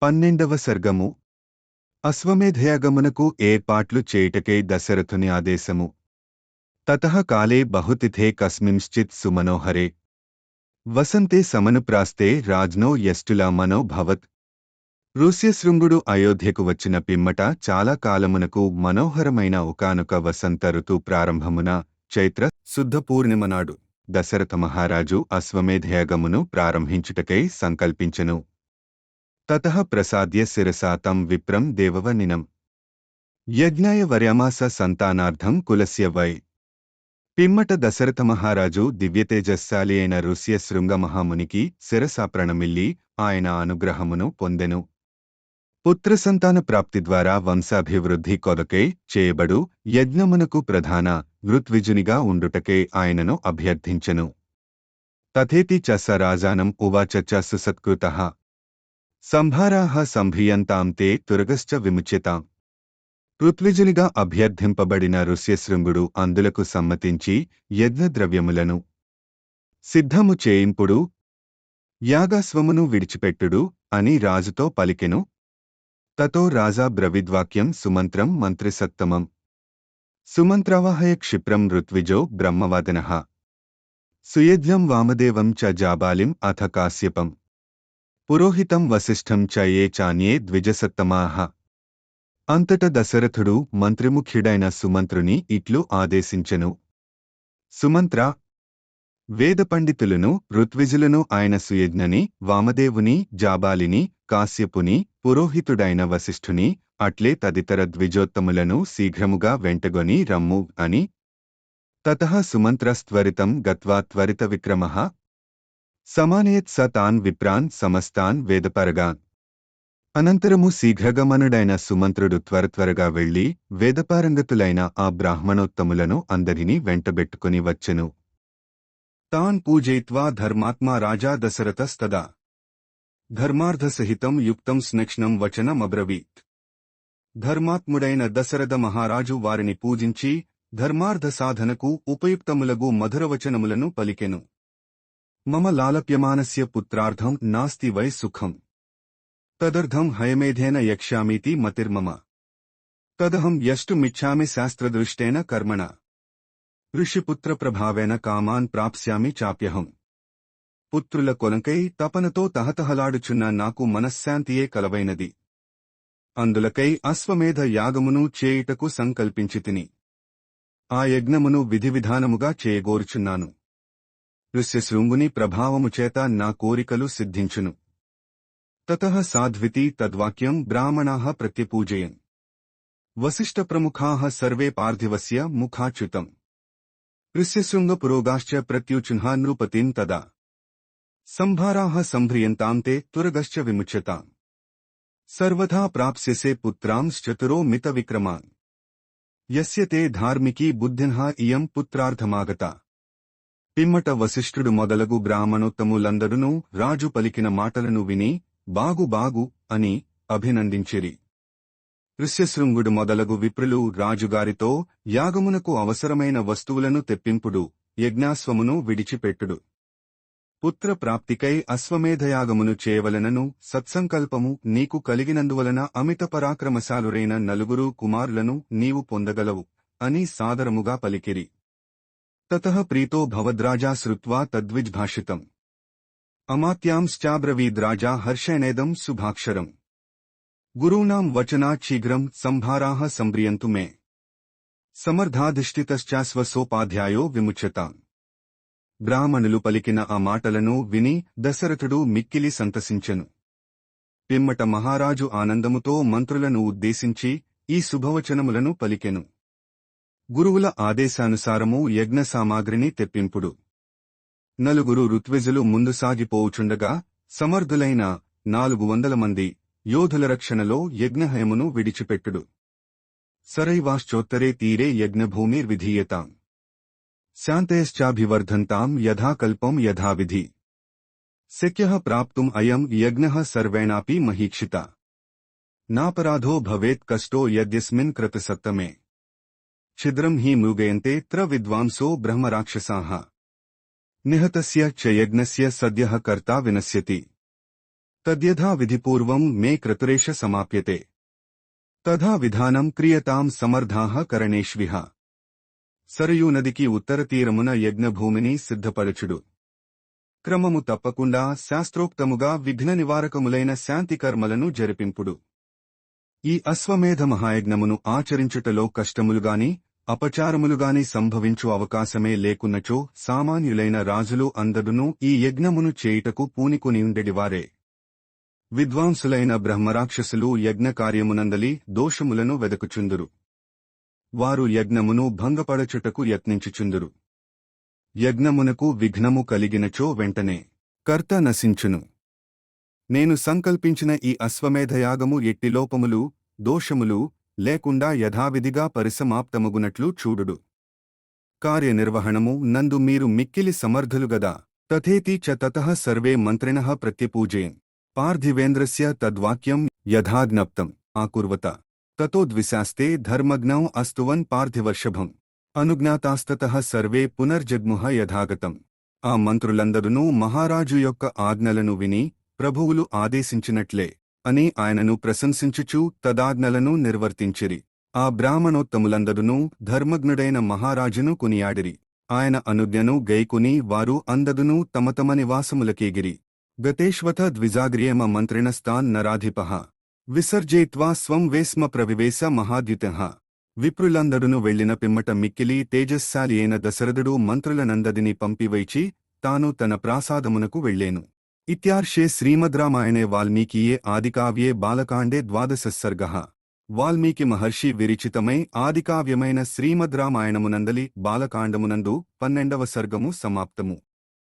12వ సర్గము అశ్వమేధయాగమునకు ఏర్పాట్లు చేయుటకై దశరథుని ఆదేశము. తతః కాలే బహుతిథే కస్మింశ్చిత్ సుమనోహరే వసంతే సమనుప్రాస్తే రాజ్ఞో యష్టులా మనోభవత్. ఋష్యశృంగుడు అయోధ్యకు వచ్చిన పిమ్మట చాలా కాలమునకు మనోహరమైన ఒకానొక వసంత ఋతు ప్రారంభమున చైత్ర శుద్ధ పూర్ణిమనాడు దశరథ మహారాజు అశ్వమేధయాగమును ప్రారంభించుటకై సంకల్పించెను. తతః ప్రసాద్య శిరసా తం విప్రం దేవవర్ణినం యజ్ఞాయ వర్యమాస సంతానార్థం కులస్య వై. పిమ్మట దశరథ మహారాజు దివ్యతేజస్శాలి అయిన ఋష్య శృంగ మహామునికి శిరసా ప్రణమిల్లి ఆయన అనుగ్రహమును పొందెను. పుత్రసంతాన ప్రాప్తి ద్వారా వంశాభివృద్ధి కొరకై చేయబడు యజ్ఞమునకు ప్రధాన ఋత్విజునిగా ఉండుటకై ఆయనను అభ్యర్థించెను. తథేతి చ స రాజానం ఉవాచ చ సుసత్కృతః సంభారాః సంభ్రియంతాం తే తురగశ్చ విముచ్యతాం. ఋత్విజునిగా అభ్యర్థింపబడిన ఋష్యశృంగుడు అందులకు సమ్మతించి యజ్ఞద్రవ్యములను సిద్ధము చేయింపుడు, యాగాశ్వమును విడిచిపెట్టుడు అని రాజుతో పలికెను. తతో రాజా బ్రవిద్వాక్యం సుమంత్రం మంత్రిసత్తమం సుమంత్రావాహయ క్షిప్రం ఋత్విజో బ్రహ్మవాదనః సుయజ్ఞం వామదేవం చ జాబాలిం అథ కాశ్యపం పురోహితం వసిష్ఠం చ ఏ చాన్యే ద్విజసత్తమాః. అంతట దశరథుడు మంత్రిముఖ్యుడైన సుమంత్రుని ఇట్లు ఆదేశించెను. సుమంత్ర, వేద పండితులను ఋత్విజులను ఆయన సుయజ్ఞని, వామదేవుని, జాబాలిని, కాశ్యపుని, పురోహితుడైన వసిష్ఠుని, అట్లే తదితర ద్విజోత్తములను శీఘ్రముగా వెంటగొని రమ్ము అని. తతః సుమంత్రస్త్వరితం గత్వా త్వరిత విక్రమః సమానయత్ స తాన్ విప్రాన్ సమస్తాన్ వేదపరగాన్. అనంతరము శీఘ్రగమనుడైన సుమంత్రుడు త్వరత్వరగా వెళ్లి వేదపారంగతులైన ఆ బ్రాహ్మణోత్తములను అందరినీ వెంటబెట్టుకుని వచ్చెను. తాన్ పూజయిత్వా ధర్మాత్మా రాజా దశరథస్తదా ధర్మార్థసహితం యుక్తం స్నక్ష్ణం వచనమబ్రవీత్. ధర్మాత్ముడైన దశరథ మహారాజు వారిని పూజించి ధర్మార్థ సాధనకు ఉపయుక్తములగు మధురవచనములను పలికెను. మమ లాలప్యమానస్య పుత్రార్థం నాస్తి వై సుఖం తదర్థం హయమేధేన యక్ష్యామీతి మతిర్మమ తదహం యష్టుమిచ్ఛామి శాస్త్రదృష్టేన కర్మణ ఋషిపుత్ర ప్రభావేన కామాన్ ప్రాప్స్యామి చాప్యహం. పుత్రుల కొలంకై తపనతో తహతహలాడుచున్న నాకు మనశ్శాంతియే కలవైనది. అందులకై అశ్వమేధ యాగమును చేయుటకు సంకల్పించితిని. ఆ యజ్ఞమును విధివిధానముగా చేయగోరుచున్నాను. ఋష్యశృంగుని ప్రభావము చేత నా కోరికలు సిద్ధించును. తతః సాధ్వితి తద్వాక్యం బ్రాహ్మణాః ప్రత్యపూజయన్ వసిష్ఠప్రముఖాః సర్వే పార్థివస్య ముఖాచ్యుతం ఋష్యశృంగపురోగాశ్చ ప్రత్యూచున్హ నృపతిం తదా సంభారాః సంభ్రియంతాం తే తురగశ్చ విముచ్యతాం సర్వథా ప్రాప్స్యసే పుత్రాంశ్చతురో మిత విక్రమాన్ యస్య తే ధార్మికీ బుద్ధిన్హ ఇయం పుత్రార్థమాగత. పిమ్మట వసిష్ఠుడు మొదలగు బ్రాహ్మణోత్తములందరునూ రాజు పలికిన మాటలను విని బాగు బాగు అని అభినందించిరి. ఋష్యశృంగుడు మొదలగు విప్రులు రాజుగారితో యాగమునకు అవసరమైన వస్తువులను తెప్పింపుడు, యజ్ఞాశ్వమును విడిచిపెట్టుడు, పుత్రప్రాప్తికై అశ్వమేధయాగమును చేయవలనను సత్సంకల్పము నీకు కలిగినందువలన అమిత పరాక్రమశాలురైన 4 కుమారులను నీవు పొందగలవు అని సాదరముగా పలికిరి. తతః ప్రీతో భవద్రాజా శ్రుత్వా తద్విజ్భాషితం అమాత్యాంశ్చాబ్రవీద్రాజా హర్షేణేదం శుభాక్షరం గురూణాం వచనాత్ శీఘ్రం సంభారాః సంభ్రియంతు మే సమర్థాధిష్ఠితశ్చాశ్వసోపాధ్యాయో విముచ్యతాం. బ్రాహ్మణులు పలికిన ఆ మాటలను విని దశరథుడు మిక్కిలి సంతసించెను. పిమ్మట మహారాజు ఆనందముతో మంత్రులను ఉద్దేశించి ఈ శుభవచనములను పలికెను. గురువుల ఆదేశానుసారము యజ్ఞ సామాగ్రిని తెప్పింపుడు. 4 ఋత్విజులు ముందు సాగిపోవుచుండగా సమర్థులైన 400 మంది యోధుల రక్షణలో యజ్ఞహయమును విడిచిపెట్టుడు. సరైవాశ్చోత్తరే తీరే యజ్ఞభూమిర్విధీయతాం శాంతయశ్చాభివర్ధంతాం యథాకల్పం యథావిధి శక్యః ప్రాప్తుం అయం యజ్ఞః సర్వేణాపి మహీక్షిత నాపరాధో భవేత్ కష్టో యద్యస్మిన్ క్రతుసత్తమే ఛిద్రం హి మృగయంతే త్ర విద్వాంసో బ్రహ్మరాక్షసాః నిహతస్య చ యజ్ఞస్య సద్యః కర్తా వినశ్యతి. తద్యథా విధిపూర్వం మే క్రతురేష సమాప్యతే తథా విధానం క్రియతాం సమర్థాః కరణేష్విహ. సరయూ నదికి ఉత్తర తీరమున యజ్ఞభూమిని సిద్ధపరచుడు. క్రమము తప్పకుండా శాస్త్రోక్తముగా విఘ్న నివారకములైన శాంతి కర్మలను జరిపింపుడు. ఈ అశ్వమేధ మహాయజ్ఞమును ఆచరించుటలో కష్టములుగాని అపచారములుగాని సంభవించు అవకాశమే లేకున్నచో సామాన్యులైన రాజులు అందరునూ ఈ యజ్ఞమును చేయుటకు పూనికొనియుండెడివారే. విద్వాంసులైన బ్రహ్మరాక్షసులు యజ్ఞకార్యమునందలి దోషములను వెదకుచుందురు. వారు యజ్ఞమును భంగపరచుటకు యత్నించుచుందురు. యజ్ఞమునకు విఘ్నము కలిగినచో వెంటనే కర్త నశించును. నేను సంకల్పించిన ఈ అశ్వమేధయాగము ఎట్టి లోపములు దోషములు లేకుండా యథావిధిగా పరిసమాప్తమగునట్లు చూడుడు. కార్యనిర్వహణము నందు మీరు మిక్కిలి సమర్థులుగదా. తథేతి చ తతః సర్వే మంత్రిణః ప్రత్యపూజయన్ పార్థివేంద్రస్య తద్వాక్యం యథాజ్ఞప్తం ఆకుర్వత తతో ద్విశాస్తే ధర్మజ్ఞౌ అస్తువన్ పార్థివర్షభం అనుజ్ఞాతాస్తతః సర్వే పునర్జగ్ముహ యథాగతం. ఆ మంత్రులందరునూ మహారాజు యొక్క ఆజ్ఞలను విని ప్రభువులు ఆదేశించినట్లే అని ఆయనను ప్రశంసించుచూ తదాజ్ఞలను నిర్వర్తించిరి. ఆ బ్రాహ్మణోత్తములందరునూ ధర్మజ్ఞుడైన మహారాజును కొనియాడిరి. ఆయన అనుజ్ఞను గైకుని వారు అందదునూ తమ తమ నివాసములకేగిరి. గతేష్వథ ద్విజాగ్ర్యేమ మంత్రిణస్తాన్ నరాధిపః విసర్జయిత్వా స్వం వేస్మ ప్రవివేశ మహాద్యుతః. విప్రులందరును వెళ్లిన పిమ్మట మిక్కిలి తేజస్శాలి అయిన దశరథుడు మంత్రులనందదిని పంపివైచి తాను తన ప్రాసాదమునకు వెళ్లేను. ఇత్యార్షే శ్రీమద్రామాయణే వాల్మీకియే ఆదికావ్యే బాలకాండే 12 సర్గః. వాల్మీకి మహర్షి విరిచితమై ఆదికావ్యమైన శ్రీమద్రామాయణమునందలి బాలకాండమునందు 12వ సర్గము సమాప్తము.